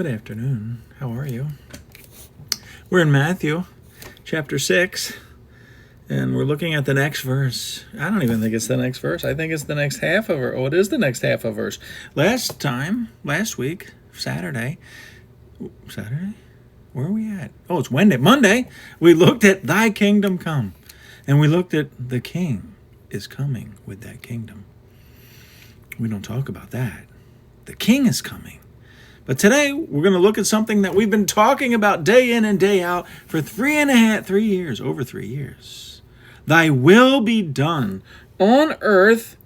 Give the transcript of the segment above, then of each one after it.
Good afternoon. How are you? We're in Matthew chapter 6, and we're looking at the next verse. I don't even think it's the next verse. I think it's the next half of verse. Oh, it is the next half of verse. Last week, Saturday, where are we at? Oh, it's Monday, we looked at Thy Kingdom Come, and we looked at the King is coming with that kingdom. We don't talk about that. The King is coming. But today, we're going to look at something that we've been talking about day in and day out for over 3 years. Thy will be done on earth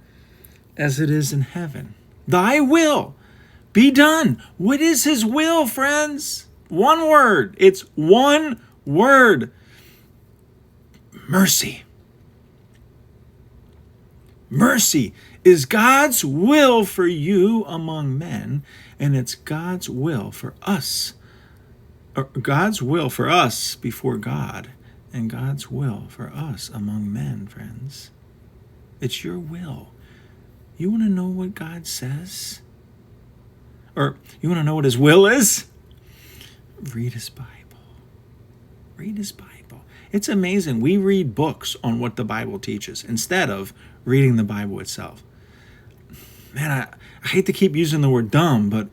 as it is in heaven. Thy will be done. What is his will, friends? One word. It's one word. Mercy. Mercy is God's will for you among men, and it's God's will for us. God's will for us before God, and God's will for us among men, friends. It's your will. You want to know what God says? Or you want to know what his will is? Read his Bible. Read his Bible. It's amazing. We read books on what the Bible teaches instead of reading the Bible itself. Man, I hate to keep using the word dumb, but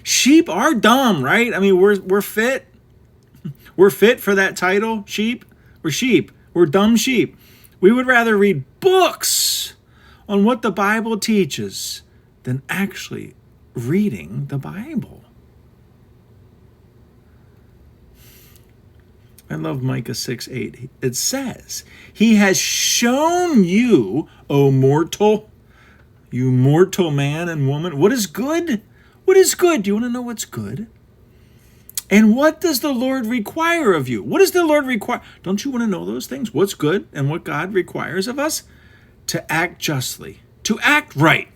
sheep are dumb, right? I mean, we're fit. We're fit for that title, sheep. We're sheep. We're dumb sheep. We would rather read books on what the Bible teaches than actually reading the Bible. I love Micah 6:8. It says, He has shown you, O mortal, you mortal man and woman, what is good? What is good? Do you want to know what's good? And what does the Lord require of you? What does the Lord require? Don't you want to know those things? What's good and what God requires of us? To act justly, to act right.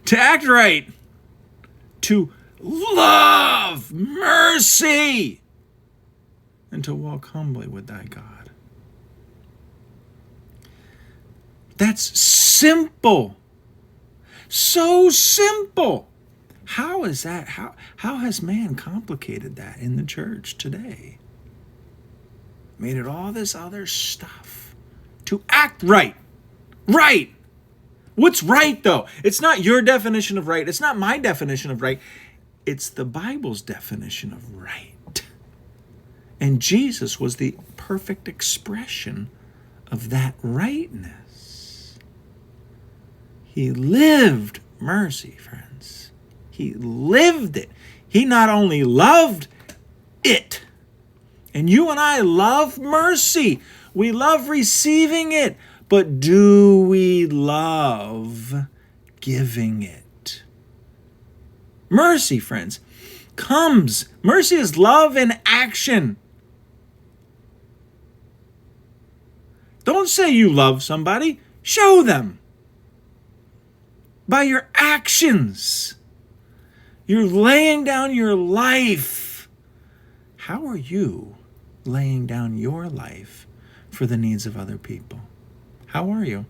To act right, to love mercy, and to walk humbly with thy God. That's simple. So simple. How is that? How has man complicated that in the church today? Made it all this other stuff. To act right. Right. What's right, though? It's not your definition of right. It's not my definition of right. It's the Bible's definition of right. And Jesus was the perfect expression of that rightness. He lived mercy, friends. He lived it. He not only loved it, and you and I love mercy. We love receiving it. But do we love giving it? Mercy, friends, comes. Mercy is love in action. Don't say you love somebody. Show them. By your actions. You're laying down your life. How are you laying down your life for the needs of other people? How are you?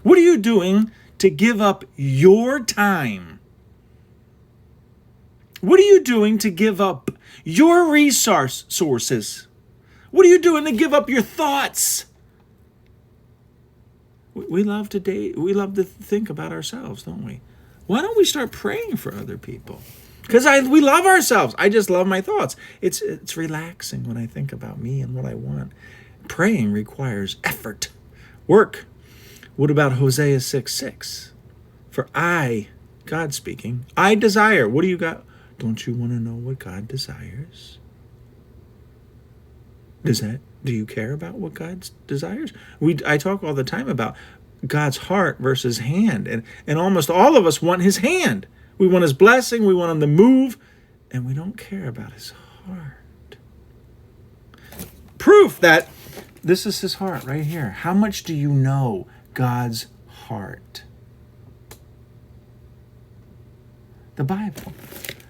What are you doing to give up your time? What are you doing to give up your sources? What are you doing to give up your thoughts? We love to think about ourselves, don't we? Why don't we start praying for other people? Because we love ourselves. I just love my thoughts. It's relaxing when I think about me and what I want. Praying requires effort, work. What about Hosea 6:6? For God speaking, I desire. What do you got? Don't you want to know what God desires? Do you care about what God desires? I talk all the time about God's heart versus hand. And almost all of us want his hand. We want his blessing. We want him to move. And we don't care about his heart. Proof that this is his heart right here. How much do you know God's heart? The Bible.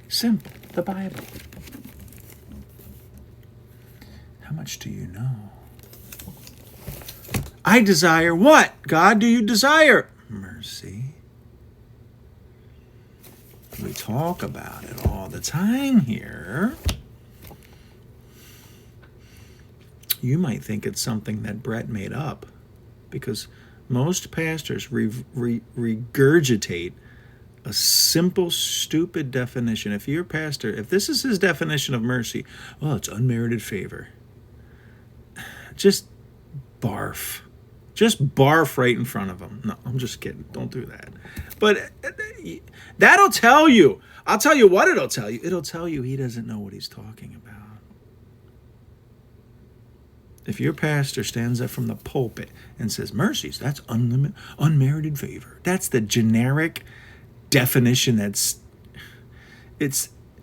Simple. The Bible. How much do you know? I desire what? God, do you desire? Mercy. We talk about it all the time here. You might think it's something that Brett made up, because most pastors regurgitate a simple, stupid definition. If your pastor, if this is his definition of mercy, well, it's unmerited favor. Just barf. Just barf right in front of him. No, I'm just kidding. Don't do that. But that'll tell you. I'll tell you what it'll tell you. It'll tell you he doesn't know what he's talking about. If your pastor stands up from the pulpit and says, mercies, that's unmerited favor. That's the generic definition. It's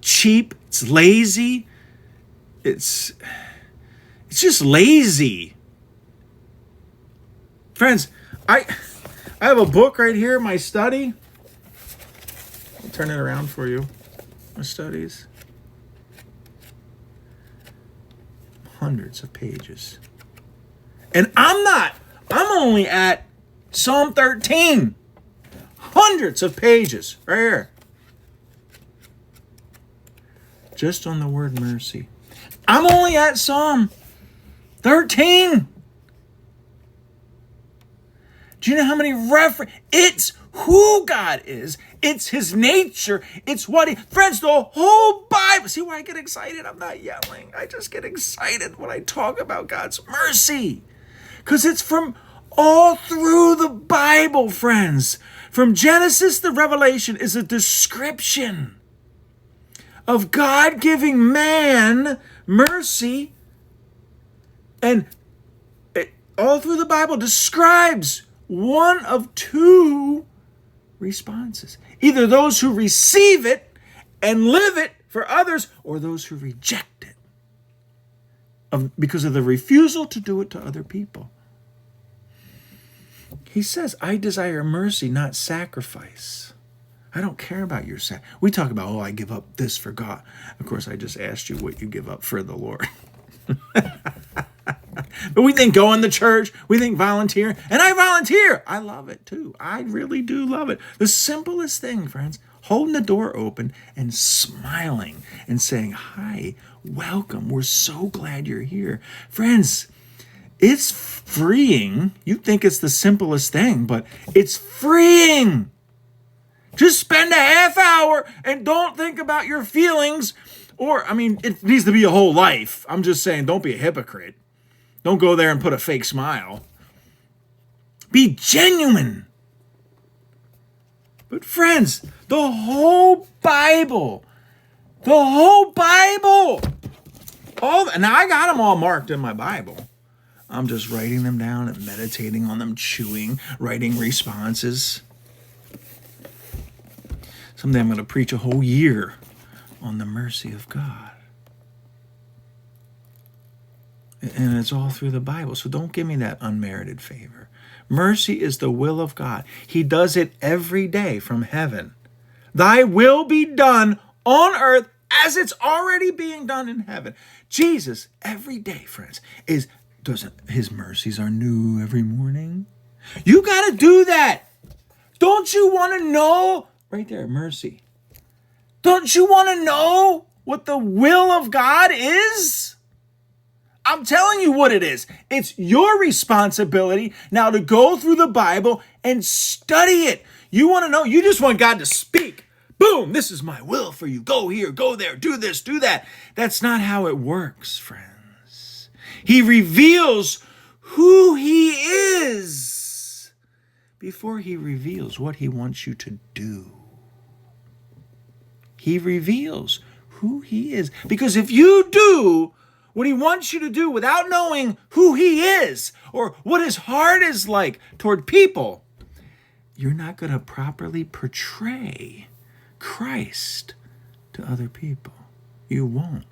cheap, it's lazy, it's just lazy. Friends, I have a book right here, my study. I'll turn it around for you. My studies. Hundreds of pages. And I'm only at Psalm 13. Hundreds of pages right here. Just on the word mercy. I'm only at Psalm 13. Do you know how many it's who God is. It's his nature. It's what friends, the whole Bible. See why I get excited? I'm not yelling. I just get excited when I talk about God's mercy. Because it's from all through the Bible, friends. From Genesis to Revelation is a description of God giving man mercy. And all through the Bible describes one of two responses. Either those who receive it and live it for others, or those who reject it because of the refusal to do it to other people. He says, I desire mercy, not sacrifice. I don't care about your sacrifice. We talk about, I give up this for God. Of course, I just asked you what you give up for the Lord. But we think going to church, we think volunteering, and I volunteer. I love it too. I really do love it. The simplest thing, friends, holding the door open and smiling and saying, hi, welcome. We're so glad you're here. Friends, it's freeing. You think it's the simplest thing, but it's freeing. Just spend a half hour and don't think about your feelings. Or, it needs to be a whole life. I'm just saying, don't be a hypocrite. Don't go there and put a fake smile. Be genuine. But friends, the whole Bible, and I got them all marked in my Bible. I'm just writing them down and meditating on them, chewing, writing responses. Someday I'm going to preach a whole year on the mercy of God. And it's all through the Bible. So don't give me that unmerited favor. Mercy is the will of God. He does it every day from heaven. Thy will be done on earth as it's already being done in heaven. Jesus, every day, friends, his mercies are new every morning. You got to do that. Don't you want to know? Right there, mercy. Don't you want to know what the will of God is? I'm telling you what it is. It's your responsibility now to go through the Bible and study it. You want to know? You just want God to speak. Boom, this is my will for you. Go here, go there, do this, do that. That's not how it works, friends. He reveals who he is before he reveals what he wants you to do. He reveals who he is. Because if you do what he wants you to do without knowing who he is or what his heart is like toward people, you're not going to properly portray Christ to other people. You won't.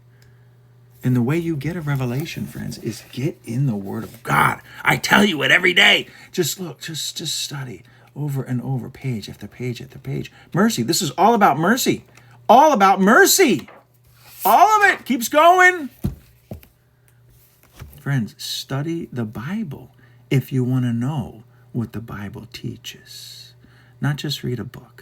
And the way you get a revelation, friends, is get in the Word of God. I tell you it every day. Just look, just study over and over, page after page after page. Mercy. This is all about mercy. All about mercy. All of it keeps going. Friends, study the Bible if you want to know what the Bible teaches. Not just read a book.